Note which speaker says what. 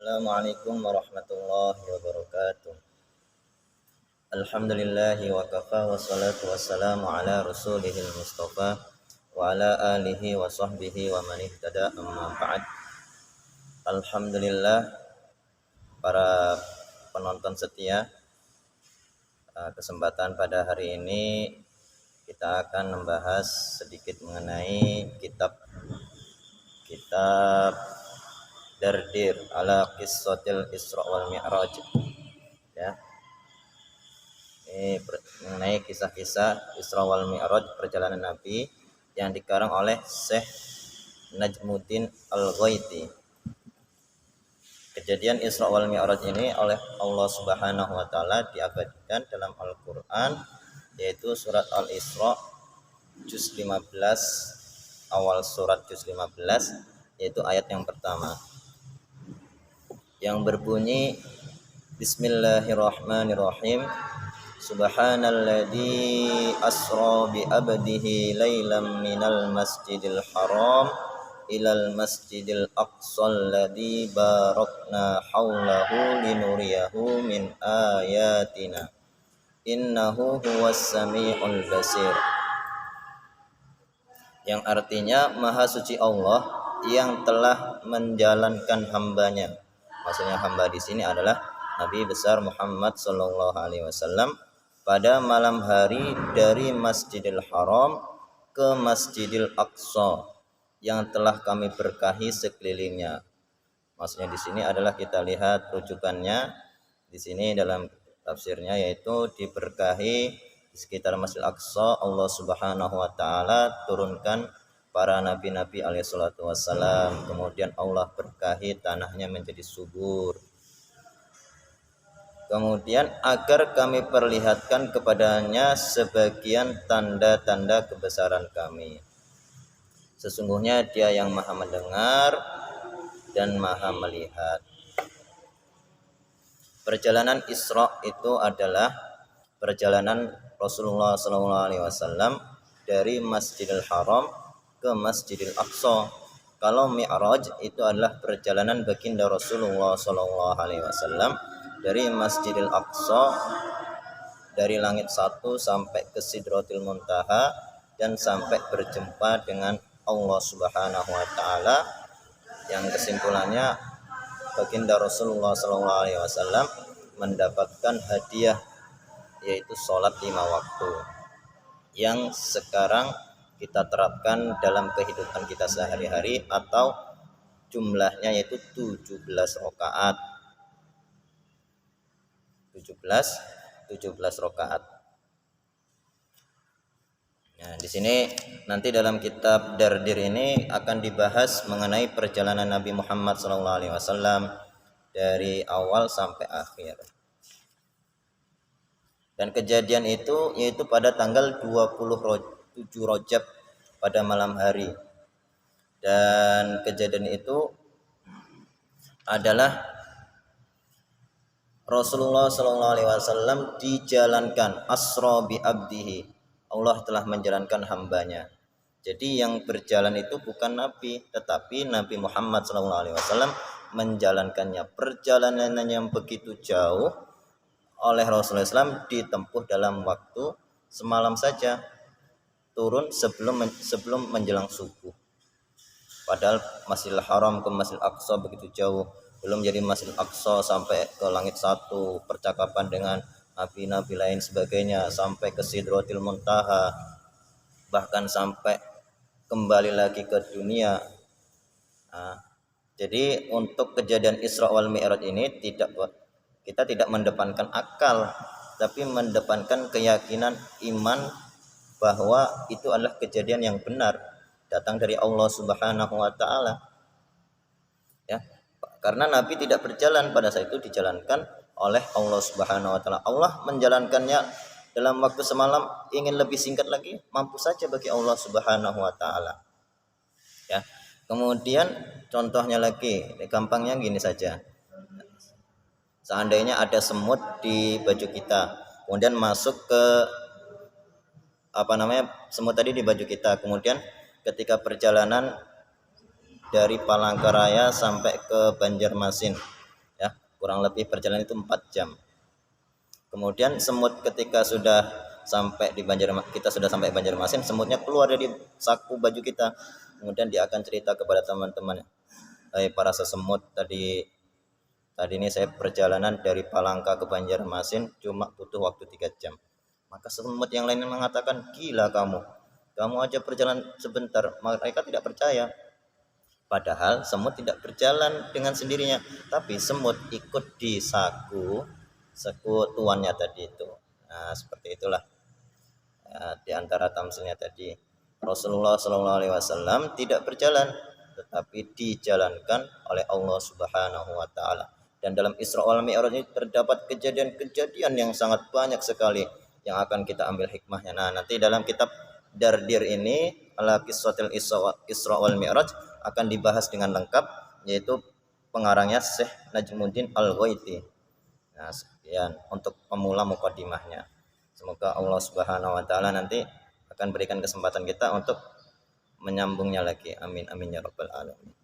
Speaker 1: Assalamualaikum warahmatullahi wabarakatuh. Alhamdulillahi wa kafa wassalatu wassalamu ala rasulihil mustafa wa ala alihi wa sahbihi wa man ihtada amma ba'd. Alhamdulillah para penonton setia, kesempatan pada hari ini kita akan membahas sedikit mengenai kitab Dardir ala Qissatil Isra wal Mi'raj, ya. Ini mengenai kisah-kisah Isra wal Mi'raj, perjalanan Nabi yang dikarang oleh Syekh Najmuddin Al-Ghaiti. Kejadian Isra wal Mi'raj ini oleh Allah Subhanahu wa taala diabadikan dalam Al-Qur'an, yaitu surat Al-Isra juz 15, awal surat juz 15, yaitu ayat yang pertama yang berbunyi Bismillahirrahmanirrahim. Subhanalladzi asra bi abdihi lailam minal masjidil haram ilal masjidil aqsal ladzi barakna haulahu linuriyahu min ayatina innahu huwas samiul basir. Yang artinya Maha Suci Allah yang telah menjalankan hambanya. Maksudnya hamba di sini adalah Nabi besar Muhammad sallallahu alaihi wasallam pada malam hari dari Masjidil Haram ke Masjidil Aqsa yang telah kami berkahi sekelilingnya. Maksudnya di sini adalah kita lihat rujukannya di sini dalam tafsirnya, yaitu diberkahi di sekitar Masjidil Aqsa. Allah Subhanahu wa taala turunkan para nabi-nabi alaihi salatu wassalam, kemudian Allah berkahi tanahnya menjadi subur. Kemudian agar kami perlihatkan kepadanya sebagian tanda-tanda kebesaran kami. Sesungguhnya Dia yang Maha mendengar dan Maha melihat. Perjalanan Isra itu adalah perjalanan Rasulullah SAW dari Masjidil Haram ke Masjidil Aqsa. Kalau Mi'raj itu adalah perjalanan baginda Rasulullah SAW dari Masjidil Aqsa, dari langit 1 sampai ke Sidratil Muntaha dan sampai berjumpa dengan Allah Subhanahu wa taala, yang kesimpulannya baginda Rasulullah SAW mendapatkan hadiah, yaitu sholat 5 waktu yang sekarang kita terapkan dalam kehidupan kita sehari-hari, atau jumlahnya yaitu 17 rakaat. 17 rakaat. Nah, di sini nanti dalam kitab Dardir ini akan dibahas mengenai perjalanan Nabi Muhammad SAW dari awal sampai akhir. Dan kejadian itu yaitu pada tanggal 27 Rajab pada malam hari. Dan kejadian itu adalah Rasulullah SAW dijalankan asra bi abdihi. Allah telah menjalankan hambanya. Jadi yang berjalan itu bukan Nabi, tetapi Nabi Muhammad SAW menjalankannya. Perjalanan yang begitu jauh oleh Rasulullah SAW ditempuh dalam waktu semalam saja, turun sebelum menjelang subuh. Padahal Masjidil Haram ke Masjidil Aqsa begitu jauh. Belum jadi Masjidil Aqsa sampai ke langit 1, percakapan dengan nabi-nabi lain sebagainya, sampai ke Sidratil Muntaha, bahkan sampai kembali lagi ke dunia. Nah, jadi untuk kejadian Isra wal Mi'raj ini kita tidak mendepankan akal, tapi mendepankan keyakinan iman bahwa itu adalah kejadian yang benar, datang dari Allah Subhanahu wa taala. Ya, karena Nabi tidak berjalan pada saat itu, dijalankan oleh Allah Subhanahu wa taala. Allah menjalankannya dalam waktu semalam. Ingin lebih singkat lagi, mampu saja bagi Allah Subhanahu wa taala. Ya. Kemudian contohnya lagi, gampangnya gini saja. Seandainya ada semut di baju kita, kemudian masuk ke semut tadi di baju kita, kemudian ketika perjalanan dari Palangkaraya sampai ke Banjarmasin, kurang lebih perjalanan itu 4 jam. Kemudian semut ketika sudah sampai di kita sudah sampai Banjarmasin, semutnya keluar dari saku baju kita. Kemudian dia akan cerita kepada teman-teman, para sesemut, tadi ini saya perjalanan dari Palangka ke Banjarmasin cuma butuh waktu 3 jam. Maka semut yang lain mengatakan, gila kamu aja perjalanan sebentar. Mereka tidak percaya. Padahal semut tidak berjalan dengan sendirinya, tapi semut ikut di saku tuannya tadi itu. Nah, seperti itulah di antara tamsilnya tadi. Rasulullah SAW tidak berjalan, tetapi dijalankan oleh Allah Subhanahu wa taala. Dan dalam Isra wal Mi'raj ini terdapat kejadian-kejadian yang sangat banyak sekali yang akan kita ambil hikmahnya. Nah, nanti dalam kitab Dardir ini ala Qissatil Isra wal Mi'raj akan dibahas dengan lengkap, yaitu pengarangnya Syekh Najmuddin Al-Ghaiti. Nah, sekian untuk pemula mukadimahnya. Semoga Allah Subhanahu wa taala nanti akan berikan kesempatan kita untuk menyambungnya lagi. Amin amin ya rabbal alamin.